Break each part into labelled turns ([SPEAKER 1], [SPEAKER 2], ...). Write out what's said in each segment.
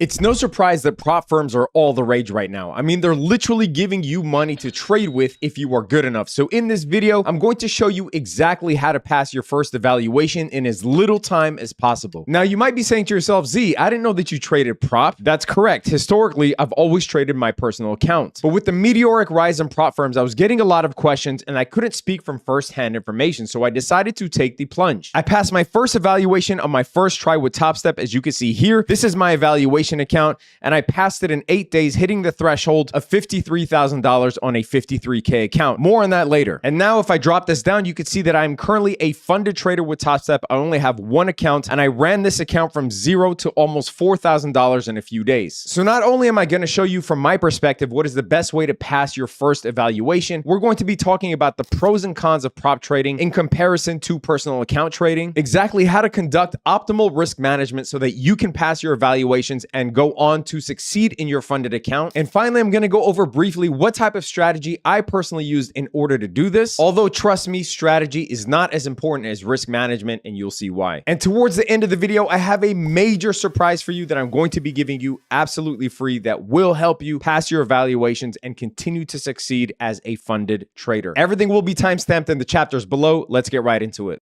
[SPEAKER 1] It's no surprise that prop firms are all the rage right now. I mean, they're literally giving you money to trade with if you are good enough. So in this video, I'm going to show you exactly how to pass your first evaluation in as little time as possible. Now, you might be saying to yourself, Z, I didn't know that you traded prop. That's correct. Historically, I've always traded my personal account. But with the meteoric rise in prop firms, I was getting a lot of questions and I couldn't speak from firsthand information. So I decided to take the plunge. I passed my first evaluation on my first try with TopStep, as you can see here. This is my evaluation account, and I passed it in 8 days, hitting the threshold of $53,000 on a 53K account. More on that later. And now if I drop this down, you can see that I'm currently a funded trader with TopStep. I only have one account, and I ran this account from zero to almost $4,000 in a few days. So not only am I going to show you from my perspective what is the best way to pass your first evaluation, we're going to be talking about the pros and cons of prop trading in comparison to personal account trading, exactly how to conduct optimal risk management so that you can pass your evaluations and go on to succeed in your funded account. And finally, I'm going to go over briefly what type of strategy I personally used in order to do this. Although trust me, strategy is not as important as risk management, and you'll see why. And towards the end of the video, I have a major surprise for you that I'm going to be giving you absolutely free that will help you pass your evaluations and continue to succeed as a funded trader. Everything will be timestamped in the chapters below. Let's get right into it.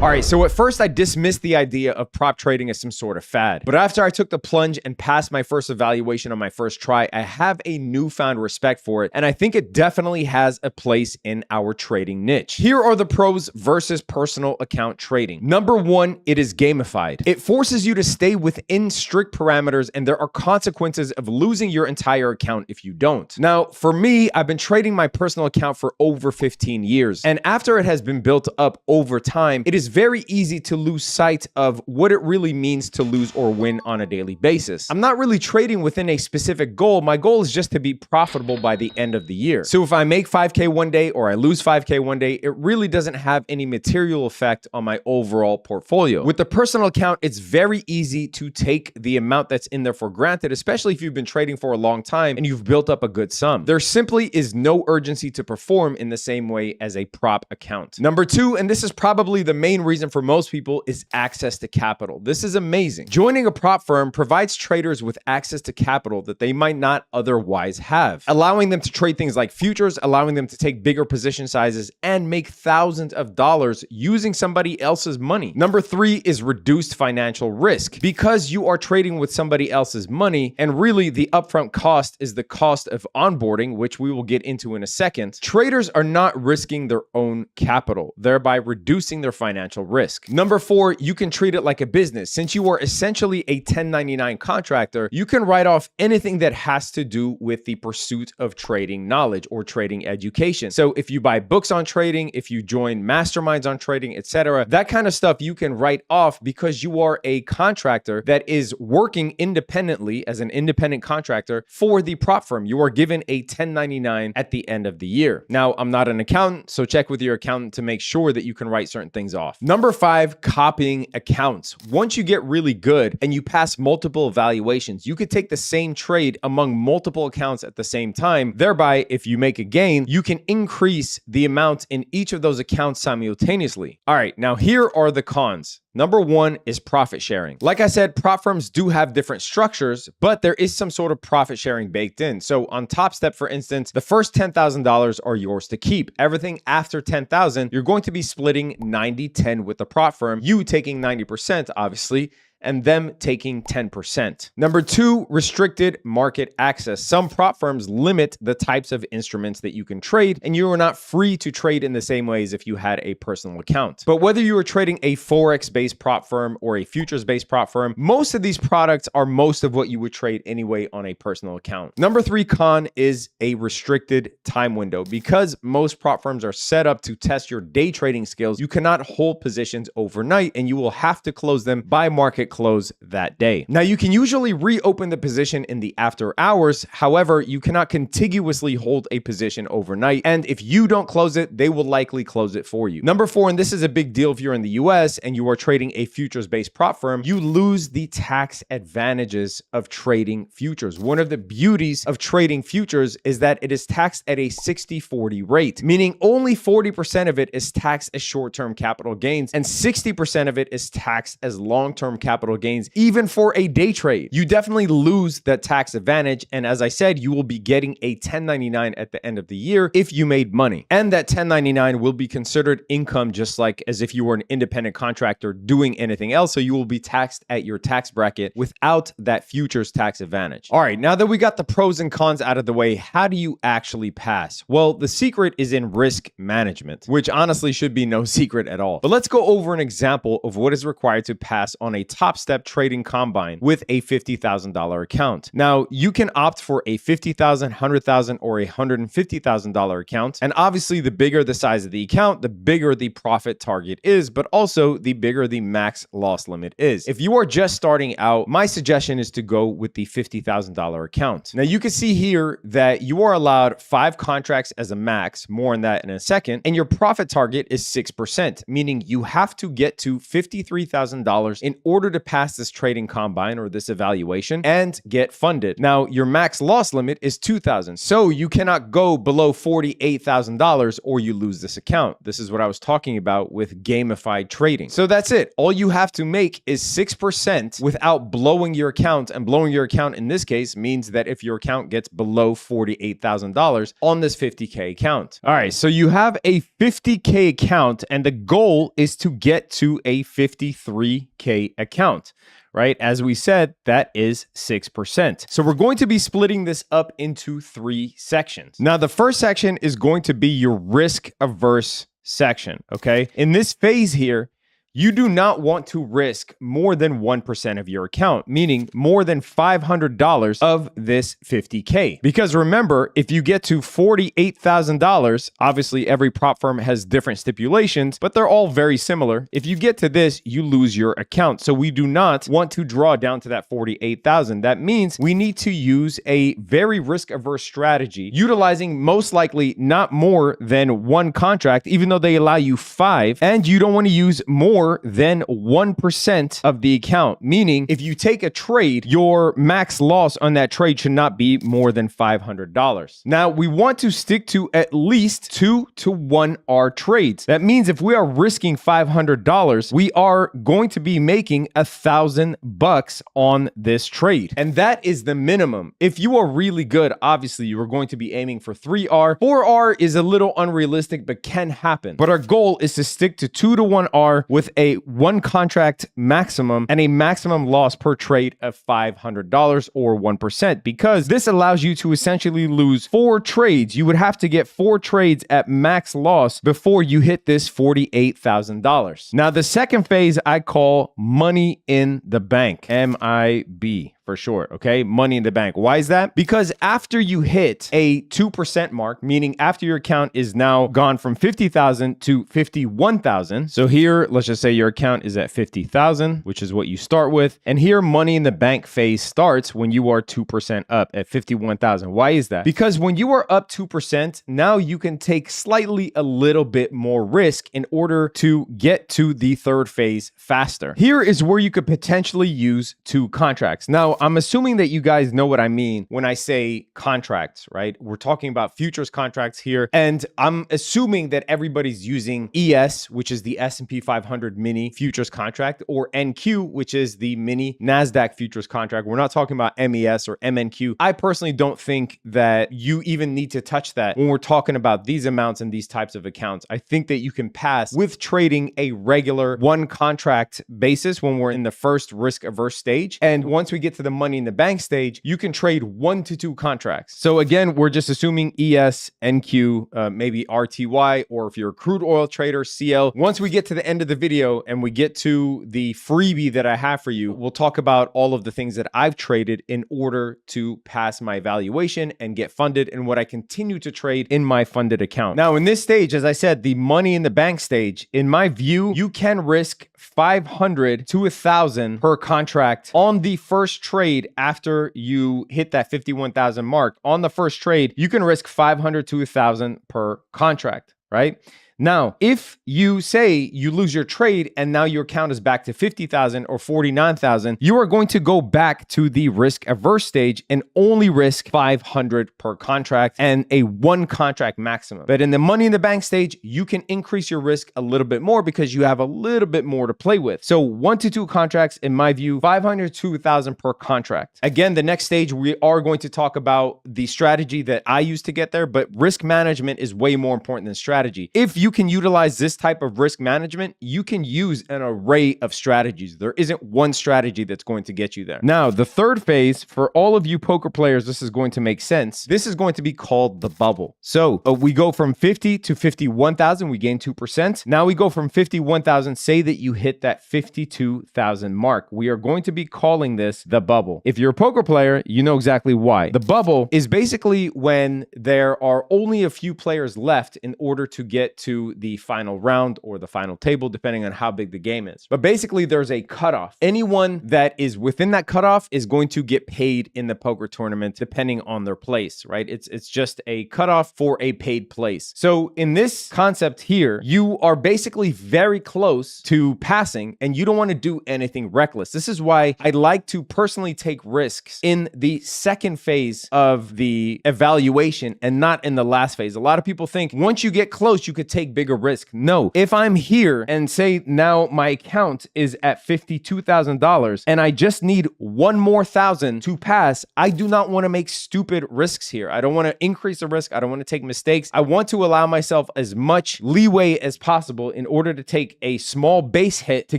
[SPEAKER 1] All right, so at first I dismissed the idea of prop trading as some sort of fad. But after I took the plunge and passed my first evaluation on my first try, I have a newfound respect for it, and I think it definitely has a place in our trading niche. Here are the pros versus personal account trading. Number one, it is gamified. It forces you to stay within strict parameters, and there are consequences of losing your entire account if you don't. Now, for me, I've been trading my personal account for over 15 years, and after it has been built up over time, it is very easy to lose sight of what it really means to lose or win on a daily basis. I'm not really trading within a specific goal. My goal is just to be profitable by the end of the year. So if I make 5K one day or I lose 5K one day, it really doesn't have any material effect on my overall portfolio. With the personal account, it's very easy to take the amount that's in there for granted, especially if you've been trading for a long time and you've built up a good sum. There simply is no urgency to perform in the same way as a prop account. Number two, and this is probably the main reason for most people, is access to capital. This is amazing. Joining a prop firm provides traders with access to capital that they might not otherwise have, allowing them to trade things like futures, allowing them to take bigger position sizes and make thousands of dollars using somebody else's money. Number three is reduced financial risk. Because you are trading with somebody else's money, and really the upfront cost is the cost of onboarding, which we will get into in a second, traders are not risking their own capital, thereby reducing their financial risk. Number four, you can treat it like a business. Since you are essentially a 1099 contractor, you can write off anything that has to do with the pursuit of trading knowledge or trading education. So if you buy books on trading, if you join masterminds on trading, etc., that kind of stuff you can write off because you are a contractor that is working independently as an independent contractor for the prop firm. You are given a 1099 at the end of the year. Now, I'm not an accountant, so check with your accountant to make sure that you can write certain things off. Number five, copying accounts. Once you get really good and you pass multiple evaluations, you could take the same trade among multiple accounts at the same time. Thereby, if you make a gain, you can increase the amount in each of those accounts simultaneously. All right, now here are the cons. Number one is profit sharing. Like I said, prop firms do have different structures, but there is some sort of profit sharing baked in. So on TopStep, for instance, the first $10,000 are yours to keep. Everything after $10,000, you're going to be splitting 90-10 with the prop firm, you taking 90%, obviously, and them taking 10%. Number two, restricted market access. Some prop firms limit the types of instruments that you can trade, and you are not free to trade in the same way as if you had a personal account. But whether you are trading a Forex-based prop firm or a futures-based prop firm, most of these products are most of what you would trade anyway on a personal account. Number three con is a restricted time window. Because most prop firms are set up to test your day trading skills, you cannot hold positions overnight, and you will have to close them by market close that day. Now, you can usually reopen the position in the after hours. However, you cannot contiguously hold a position overnight. And if you don't close it, they will likely close it for you. Number 4, and this is a big deal if you're in the US and you are trading a futures-based prop firm, you lose the tax advantages of trading futures. One of the beauties of trading futures is that it is taxed at a 60-40 rate, meaning only 40% of it is taxed as short-term capital gains and 60% of it is taxed as long-term capital gains, even for a day trade. You definitely lose that tax advantage. And as I said, you will be getting a 1099 at the end of the year if you made money. And that 1099 will be considered income just like as if you were an independent contractor doing anything else. So you will be taxed at your tax bracket without that futures tax advantage. All right, now that we got the pros and cons out of the way, how do you actually pass? Well, the secret is in risk management, which honestly should be no secret at all. But let's go over an example of what is required to pass on a TopStep trading combine with a $50,000 account. Now, you can opt for a $50,000, $100,000, or a $150,000 account. And obviously, the bigger the size of the account, the bigger the profit target is, but also the bigger the max loss limit is. If you are just starting out, my suggestion is to go with the $50,000 account. Now, you can see here that you are allowed 5 contracts as a max, more on that in a second, and your profit target is 6%, meaning you have to get to $53,000 in order to pass this trading combine or this evaluation and get funded. Now, your max loss limit is $2,000, so you cannot go below $48,000 or you lose this account. This is what I was talking about with gamified trading. So that's it. All you have to make is 6% without blowing your account, and blowing your account in this case means that if your account gets below $48,000 on this 50K account. All right, so you have a 50K account and the goal is to get to a 53K account, right? As we said, that is 6%. So we're going to be splitting this up into 3 sections. Now, the first section is going to be your risk averse section, okay? In this phase here, you do not want to risk more than 1% of your account, meaning more than $500 of this 50K. Because remember, if you get to $48,000, obviously every prop firm has different stipulations, but they're all very similar. If you get to this, you lose your account. So we do not want to draw down to that $48,000. That means we need to use a very risk-averse strategy, utilizing most likely not more than 1 contract, even though they allow you 5, and you don't want to use more than 1% of the account, meaning if you take a trade, your max loss on that trade should not be more than $500. Now, we want to stick to at least 2 to 1 R trades. That means if we are risking $500, we are going to be making $1,000 on this trade. And that is the minimum. If you are really good, obviously you are going to be aiming for 3R. 4R is a little unrealistic, but can happen. But our goal is to stick to 2 to 1 R with a 1 contract maximum and a maximum loss per trade of $500 or 1%, because this allows you to essentially lose 4 trades. You would have to get 4 trades at max loss before you hit this $48,000. Now, the second phase I call money in the bank, MIB. For sure, okay? Money in the bank. Why is that? Because after you hit a 2% mark, meaning after your account is now gone from 50,000 to 51,000. So here, let's just say your account is at 50,000, which is what you start with. And here, money in the bank phase starts when you are 2% up at 51,000. Why is that? Because when you are up 2%, now you can take slightly a little bit more risk in order to get to the third phase faster. Here is where you could potentially use 2 contracts. Now, I'm assuming that you guys know what I mean when I say contracts, right? We're talking about futures contracts here. And I'm assuming that everybody's using ES, which is the S&P 500 mini futures contract, or NQ, which is the mini NASDAQ futures contract. We're not talking about MES or MNQ. I personally don't think that you even need to touch that when we're talking about these amounts and these types of accounts. I think that you can pass with trading a regular 1 contract basis when we're in the first risk averse stage. And once we get to the money in the bank stage, you can trade 1 to 2 contracts. So again, we're just assuming ES, NQ, maybe RTY, or if you're a crude oil trader, CL. Once we get to the end of the video and we get to the freebie that I have for you, we'll talk about all of the things that I've traded in order to pass my evaluation and get funded, and what I continue to trade in my funded account. Now, in this stage, as I said, the money in the bank stage, in my view, you can risk 500 to 1,000 per contract on the first trade after you hit that 51,000 mark. On the first trade, you can risk 500 to 1,000 per contract, right? Now, if you say you lose your trade and now your account is back to 50,000 or 49,000, you are going to go back to the risk averse stage and only risk 500 per contract and a 1 contract maximum. But in the money in the bank stage, you can increase your risk a little bit more because you have a little bit more to play with. So 1 to 2 contracts, in my view, 500 to 1,000 per contract. Again, the next stage, we are going to talk about the strategy that I use to get there, but risk management is way more important than strategy. If you can utilize this type of risk management, you can use an array of strategies. There isn't one strategy that's going to get you there. Now, the third phase, for all of you poker players, this is going to make sense. This is going to be called the bubble. So we go from 50 to 51,000, we gain 2%. Now we go from 51,000, say that you hit that 52,000 mark. We are going to be calling this the bubble. If you're a poker player, you know exactly why. The bubble is basically when there are only a few players left in order to get to the final round or the final table, depending on how big the game is. But basically, there's a cutoff. Anyone that is within that cutoff is going to get paid in the poker tournament, depending on their place, right? It's just a cutoff for a paid place. So in this concept here, you are basically very close to passing and you don't want to do anything reckless. This is why I like to personally take risks in the second phase of the evaluation and not in the last phase. A lot of people think once you get close, you could take bigger risk. No, if I'm here and say now my account is at $52,000 and I just need 1 more thousand to pass, I do not want to make stupid risks here. I don't want to increase the risk. I don't want to take mistakes. I want to allow myself as much leeway as possible in order to take a small base hit to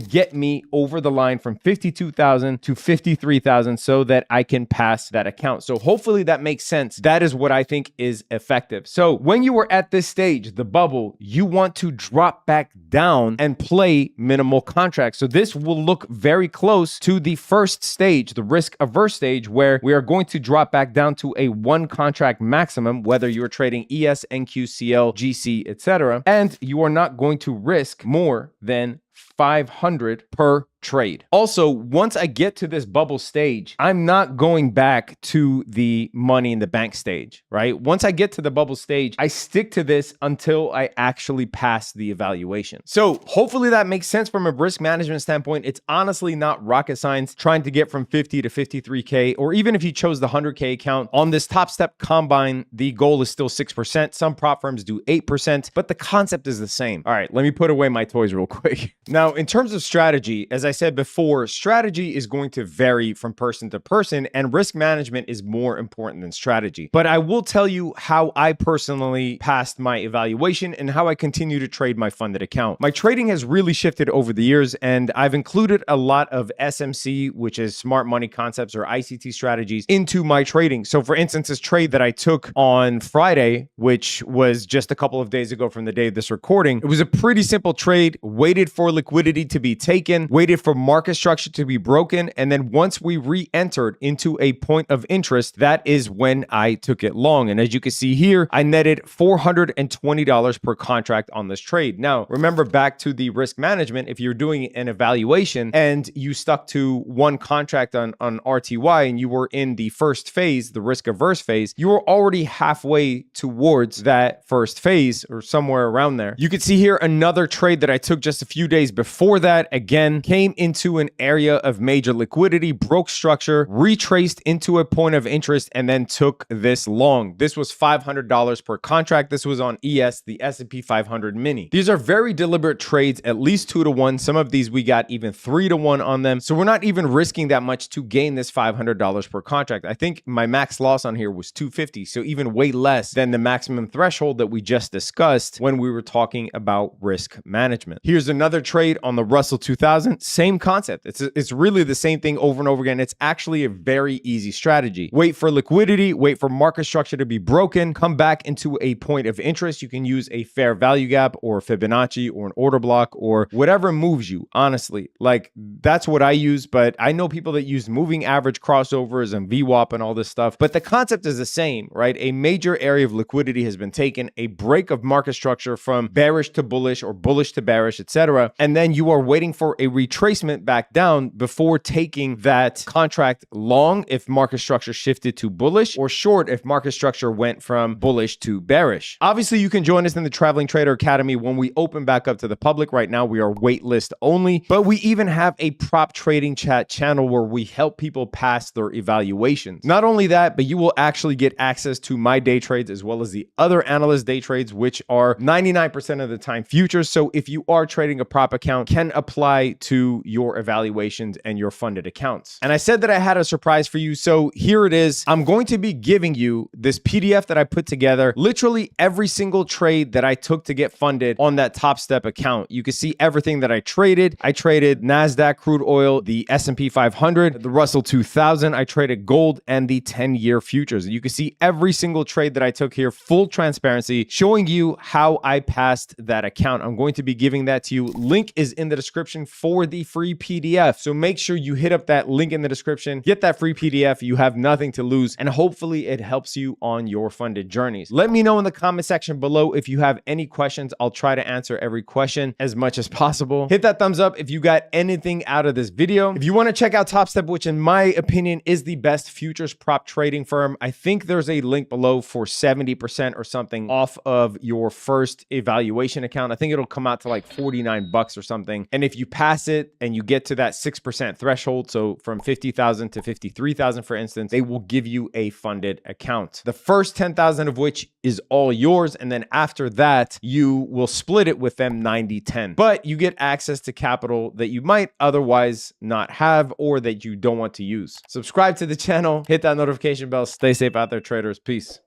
[SPEAKER 1] get me over the line from 52,000 to 53,000 so that I can pass that account. So hopefully that makes sense. That is what I think is effective. So when you are at this stage, the bubble, you want to drop back down and play minimal contracts. So this will look very close to the first stage, the risk averse stage, where we are going to drop back down to a 1 contract maximum, whether you're trading ES, NQ, CL, GC, etc. And you are not going to risk more than 500 per trade. Also, once I get to this bubble stage, I'm not going back to the money in the bank stage, right? Once I get to the bubble stage, I stick to this until I actually pass the evaluation. So hopefully that makes sense from a risk management standpoint. It's honestly not rocket science trying to get from 50 to 53K, or even if you chose the 100K account on this TopStep combine, the goal is still 6%. Some prop firms do 8%, but the concept is the same. All right, let me put away my toys real quick. Now, in terms of strategy, as I said before, strategy is going to vary from person to person, and risk management is more important than strategy. But I will tell you how I personally passed my evaluation and how I continue to trade my funded account. My trading has really shifted over the years, and I've included a lot of SMC, which is smart money concepts or ICT strategies, into my trading. So for instance, this trade that I took on Friday, which was just a couple of days ago from the day of this recording, it was a pretty simple trade, waited for liquidity to be taken, waited for market structure to be broken, and then once we re-entered into a point of interest, that is when I took it long. And as you can see here, I netted $420 per contract on this trade. Now, remember back to the risk management, if you're doing an evaluation and you stuck to 1 contract on RTY and you were in the first phase, the risk averse phase, you were already halfway towards that first phase or somewhere around there. You could see here another trade that I took just a few days before that, again, came into an area of major liquidity, broke structure, retraced into a point of interest, and then took this long. This was $500 per contract. This was on ES, the S&P 500 mini. These are very deliberate trades, at least 2 to 1. Some of these we got even 3 to 1 on them. So we're not even risking that much to gain this $500 per contract. I think my max loss on here was $250, so even way less than the maximum threshold that we just discussed when we were talking about risk management. Here's another trade trade on the Russell 2000, same concept. It's really the same thing over and over again. It's actually a very easy strategy. Wait for liquidity, wait for market structure to be broken, come back into a point of interest. You can use a fair value gap or Fibonacci or an order block or whatever moves you, honestly. Like, that's what I use, but I know people that use moving average crossovers and VWAP and all this stuff, but the concept is the same, right? A major area of liquidity has been taken, a break of market structure from bearish to bullish or bullish to bearish, etc. And then you are waiting for a retracement back down before taking that contract long if market structure shifted to bullish, or short if market structure went from bullish to bearish. Obviously, you can join us in the Traveling Trader Academy when we open back up to the public. Right now, we are waitlist only, but we even have a prop trading chat channel where we help people pass their evaluations. Not only that, but you will actually get access to my day trades as well as the other analyst day trades, which are 99% of the time futures. So if you are trading a prop account, can apply to your evaluations and your funded accounts. And I said that I had a surprise for you. So here it is. I'm going to be giving you this PDF that I put together, literally every single trade that I took to get funded on that TopStep account. You can see everything that I traded. I traded NASDAQ crude oil, the S&P 500, the Russell 2000. I traded gold and the 10-year futures. You can see every single trade that I took here, full transparency, showing you how I passed that account. I'm going to be giving that to you. Link is in the description for the free PDF. So make sure you hit up that link in the description, get that free PDF. You have nothing to lose, and hopefully it helps you on your funded journeys. Let me know in the comment section below if you have any questions. I'll try to answer every question as much as possible. Hit that thumbs up if you got anything out of this video. If you want to check out TopStep, which in my opinion is the best futures prop trading firm, I think there's a link below for 70% or something off of your first evaluation account. I think it'll come out to like 49 bucks or something. And if you pass it and you get to that 6% threshold, so from 50,000 to 53,000, for instance, they will give you a funded account. The first 10,000 of which is all yours. And then after that, you will split it with them 90-10. But you get access to capital that you might otherwise not have or that you don't want to use. Subscribe to the channel, hit that notification bell. Stay safe out there, traders. Peace.